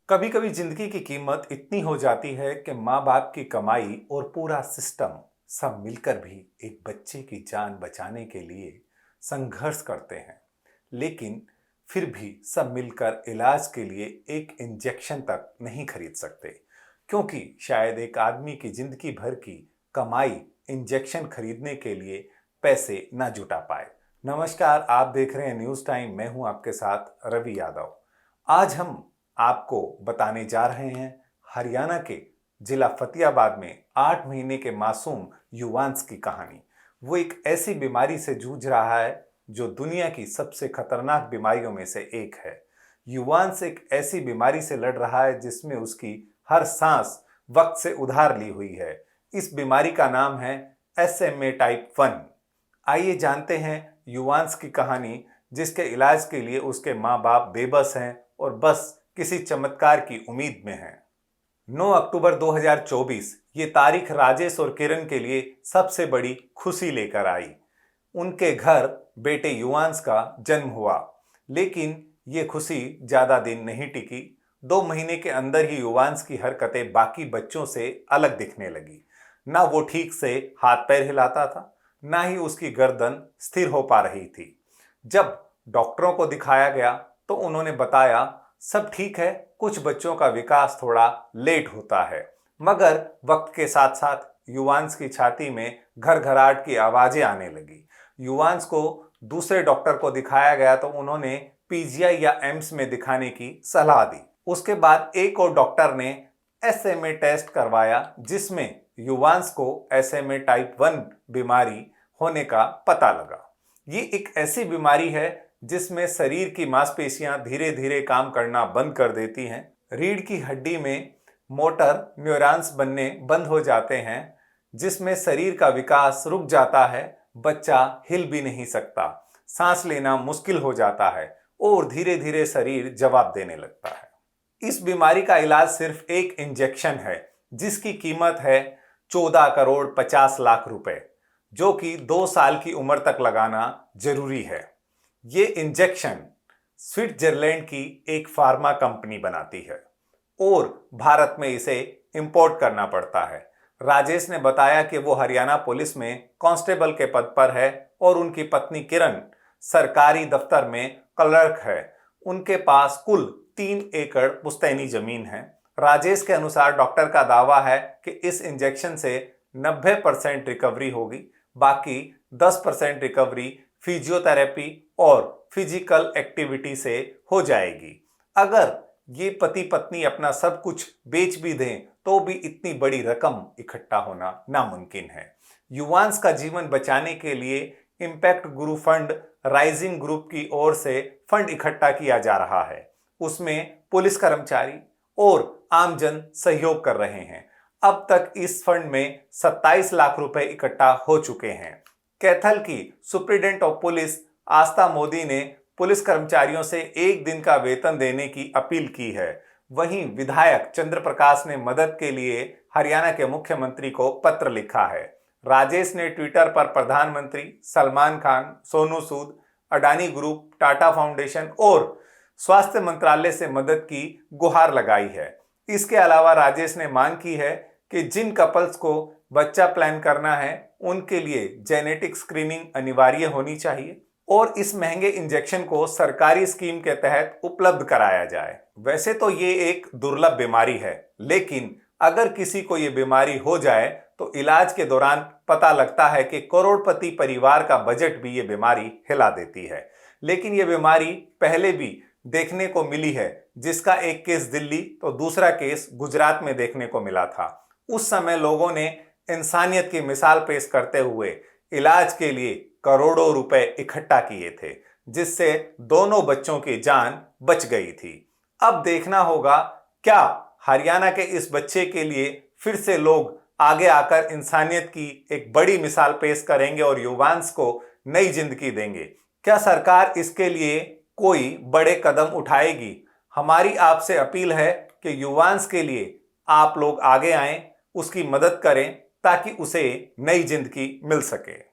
कभी कभी जिंदगी की कीमत इतनी हो जाती है कि माँ बाप की कमाई और पूरा सिस्टम सब मिलकर भी एक बच्चे की जान बचाने के लिए संघर्ष करते हैं। लेकिन फिर भी सब मिलकर इलाज के लिए एक इंजेक्शन तक नहीं खरीद सकते, क्योंकि शायद एक आदमी की जिंदगी भर की कमाई इंजेक्शन खरीदने के लिए पैसे ना जुटा पाए। नमस्कार, आप देख रहे हैं न्यूज़ टाइम। मैं हूं आपके साथ रवि यादव। आज हम आपको बताने जा रहे हैं हरियाणा के जिला फतेहाबाद में 8 महीने के मासूम युवांश की कहानी। वो एक ऐसी बीमारी से जूझ रहा है जो दुनिया की सबसे खतरनाक बीमारियों में से एक है। युवांश एक ऐसी बीमारी से लड़ रहा है जिसमें उसकी हर सांस वक्त से उधार ली हुई है। इस बीमारी का नाम है SMA टाइप 1। आइए जानते हैं युवांश की कहानी, जिसके इलाज के लिए उसके माँ बाप बेबस हैं और बस किसी चमत्कार की उम्मीद में हैं। 9 अक्टूबर 2024 ये तारीख राजेश और किरण के लिए सबसे बड़ी खुशी लेकर आई। उनके घर बेटे युवांश का जन्म हुआ, लेकिन ये खुशी ज्यादा दिन नहीं टिकी। 2 महीने के अंदर ही युवांश की हरकतें बाकी बच्चों से अलग दिखने लगी। ना वो ठीक से हाथ पैर हिलाता था, ना ही उसकी गर्दन स्थिर हो पा रही थी। जब डॉक्टरों को दिखाया गया तो उन्होंने बताया सब ठीक है, कुछ बच्चों का विकास थोड़ा लेट होता है। मगर वक्त के साथ साथ युवांश की छाती में घरघराहट की आवाजें आने लगी। युवांश को दूसरे डॉक्टर को दिखाया गया तो उन्होंने PGI या एम्स में दिखाने की सलाह दी। उसके बाद एक और डॉक्टर ने SMA टेस्ट करवाया, जिसमें युवांश को SMA टाइप 1 बीमारी होने का पता लगा। ये एक ऐसी बीमारी है जिसमें शरीर की मांसपेशियां धीरे धीरे काम करना बंद कर देती हैं। रीढ़ की हड्डी में मोटर न्यूरॉन्स बनने बंद हो जाते हैं, जिसमें शरीर का विकास रुक जाता है। बच्चा हिल भी नहीं सकता, सांस लेना मुश्किल हो जाता है और धीरे धीरे शरीर जवाब देने लगता है। इस बीमारी का इलाज सिर्फ एक इंजेक्शन है, जिसकी कीमत है 14 करोड़ 50 लाख रुपए, जो कि 2 साल की उम्र तक लगाना जरूरी है। ये इंजेक्शन स्विट्जरलैंड की एक फार्मा कंपनी बनाती है और भारत में इसे इंपोर्ट करना पड़ता है। राजेश ने बताया कि वो हरियाणा पुलिस में कांस्टेबल के पद पर है और उनकी पत्नी किरण सरकारी दफ्तर में क्लर्क है। उनके पास कुल 3 एकड़ पुश्तैनी जमीन है। राजेश के अनुसार डॉक्टर का दावा है कि इस इंजेक्शन से 90% रिकवरी होगी, बाकी 10% रिकवरी फिजियोथेरेपी और फिजिकल एक्टिविटी से हो जाएगी। अगर ये पति पत्नी अपना सब कुछ बेच भी दें तो भी इतनी बड़ी रकम इकट्ठा होना नामुमकिन है। युवांश का जीवन बचाने के लिए इम्पैक्ट गुरु फंड राइजिंग ग्रुप की ओर से फंड इकट्ठा किया जा रहा है। उसमें पुलिस कर्मचारी और आमजन सहयोग कर रहे हैं। अब तक इस फंड में 27 लाख रुपए इकट्ठा हो चुके हैं। कैथल की सुप्रीडेंट ऑफ पुलिस आस्था मोदी ने पुलिस कर्मचारियों से 1 दिन का वेतन देने की अपील की है। वहीं विधायक चंद्र प्रकाश ने मदद के लिए हरियाणा के मुख्यमंत्री को पत्र लिखा है। राजेश ने ट्विटर पर प्रधानमंत्री, सलमान खान, सोनू सूद, अडानी ग्रुप, टाटा फाउंडेशन और स्वास्थ्य मंत्रालय से मदद की गुहार लगाई है। इसके अलावा राजेश ने मांग की है कि जिन कपल्स को बच्चा प्लान करना है उनके लिए जेनेटिक स्क्रीनिंग अनिवार्य होनी चाहिए और इस महंगे इंजेक्शन को सरकारी स्कीम के तहत उपलब्ध कराया जाए। वैसे तो ये एक दुर्लभ बीमारी है, लेकिन अगर किसी को ये बीमारी हो जाए तो इलाज के दौरान पता लगता है कि करोड़पति परिवार का बजट भी ये बीमारी हिला देती है। लेकिन ये बीमारी पहले भी देखने को मिली है, जिसका एक केस दिल्ली तो दूसरा केस गुजरात में देखने को मिला था। उस समय लोगों ने इंसानियत की मिसाल पेश करते हुए इलाज के लिए करोड़ों रुपए इकट्ठा किए थे, जिससे दोनों बच्चों की जान बच गई थी। अब देखना होगा क्या हरियाणा के इस बच्चे के लिए फिर से लोग आगे आकर इंसानियत की एक बड़ी मिसाल पेश करेंगे और युवांश को नई जिंदगी देंगे। क्या सरकार इसके लिए कोई बड़े कदम उठाएगी? हमारी आपसे अपील है कि युवांश के लिए आप लोग आगे आएं, उसकी मदद करें ताकि उसे नई जिंदगी मिल सके।